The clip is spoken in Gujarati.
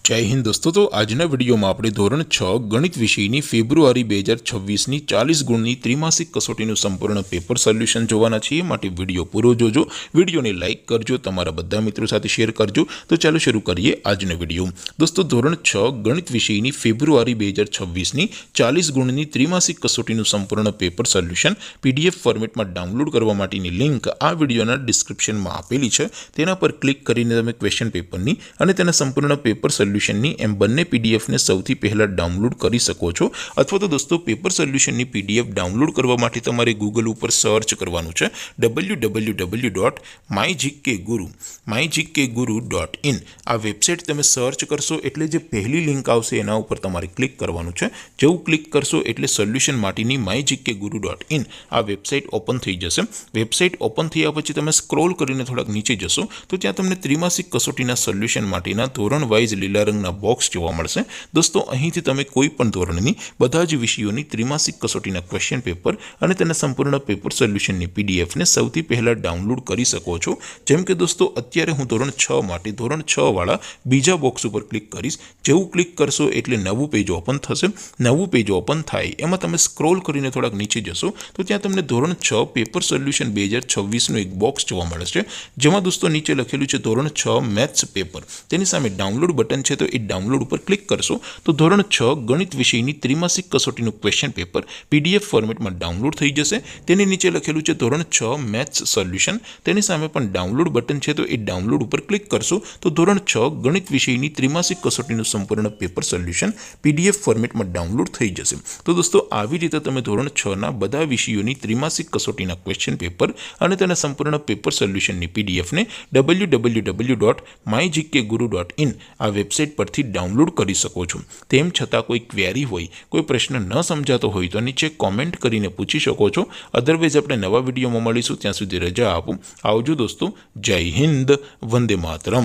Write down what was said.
जय हिंद दोस्तों। तो आजना विडियो में आपणे धोरण 6 गणित विषयनी फेब्रुआरी 2026 ની 40 ગુણની ત્રિમાસિક કસોટીનું સંપૂર્ણ પેપર સોલ્યુશન જોવાના છીએ। માટે વિડિયો પૂરો જોજો, વિડિયોને લાઈક કરજો, તમારા બધા મિત્રો સાથે શેર કરજો। તો ચાલો શરૂ કરીએ આજનો વિડિયો। દોસ્તો ધોરણ 6 ગણિત વિષયની ફેબ્રુઆરી 2026 ની 40 ગુણની ત્રિમાસિક કસોટીનું સંપૂર્ણ પેપર સોલ્યુશન પીડીએફ ફોર્મેટમાં ડાઉનલોડ કરવા માટેની લિંક આ વિડિયોના ડિસ્ક્રિપ્શનમાં આપેલી છે। તેના પર ક્લિક કરીને તમે ક્વેશ્ચન પેપરની અને તેના સંપૂર્ણ પેપર સોલ્યુશનની એમ બંને પીડીએફને સૌથી પહેલા ડાઉનલોડ કરી શકો છો। અથવા તો દોસ્તો પેપર સોલ્યુશનની પીડીએફ ડાઉનલોડ કરવા માટે તમારે ગૂગલ ઉપર સર્ચ કરવાનું છે www.mygkguru.in। આ વેબસાઇટ તમે સર્ચ કરશો એટલે જે પહેલી લિંક આવશે એના ઉપર તમારે ક્લિક કરવાનું છે। જેવું ક્લિક કરશો એટલે સોલ્યુશન માટેની mygkguru.in આ વેબસાઇટ ઓપન થઈ જશે। વેબસાઇટ ઓપન થયા પછી તમે સ્ક્રોલ કરીને થોડાક નીચે જશો તો ત્યાં તમને ત્રિમાસિક કસોટીના સોલ્યુશન માટેના ધોરણ વાઇઝ લીલા રંગના બોક્સ જોવા મળશે। દોસ્તો અહીંથી તમે કોઈ પણ ધોરણની બધા જ વિષયોની ત્રિમાસિક કસોટીના ક્વેશ્ચન પેપર અને તેના સંપૂર્ણ પેપર સોલ્યુશનની પીડીએફને સૌથી પહેલા ડાઉનલોડ કરી શકો છો। જેમ કે દોસ્તો અત્યારે હું ધોરણ 6 માટે ધોરણ 6 વાળા બીજા બોક્સ ઉપર ક્લિક કરીશ। જેવું ક્લિક કરશો એટલે નવું પેજ ઓપન થશે। નવું પેજ ઓપન થાય એમાં તમે સ્ક્રોલ કરીને થોડાક નીચે જશો તો ત્યાં તમને ધોરણ 6 પેપર સોલ્યુશન 2026નું એક બોક્સ જોવા મળશે। જેમાં દોસ્તો નીચે લખેલું છે ધોરણ 6 મેથ્સ પેપર। તેની સામે ડાઉનલોડ બટન છે તો એ ડાઉનલોડ ઉપર ક્લિક કરશો તો ધોરણ 6 ગણિત વિષયની ત્રિમાસિક કસોટીનું ક્વેશ્ચન પેપર પીડીએફ ફોર્મેટમાં ડાઉનલોડ થઈ જશે। તેની નીચે લખેલું છે ધોરણ 6 મેથ્સ સોલ્યુશન। તેની સામે પણ ડાઉનલોડ બટન છે તો એ ડાઉનલોડ ઉપર ક્લિક કરશો તો ધોરણ 6 ગણિત વિષયની ત્રિમાસિક કસોટીનું સંપૂર્ણ પેપર સોલ્યુશન પીડીએફ ફોર્મેટમાં ડાઉનલોડ થઈ જશે। તો દોસ્તો આવી રીતે તમે ધોરણ 6ના બધા વિષયોની ત્રિમાસિક કસોટીના ક્વેશ્ચન પેપર અને તેના સંપૂર્ણ પેપર સોલ્યુશનની પીડીએફને www.mygkguru.in આ વેબસાઇટ પરથી ડાઉનલોડ કરી શકો છો। તેમ છતાં કોઈ ક્વેરી હોય, કોઈ પ્રશ્ન ન સમજાતો હોય તો નીચે કોમેન્ટ કરીને પૂછી શકો છો। અધરવાઇઝ આપણે નવા વિડીયોમાં મળીશું, ત્યાં સુધી રજા આપો। આવજો દોસ્તો, જય હિન્દ, વંદે માતરમ।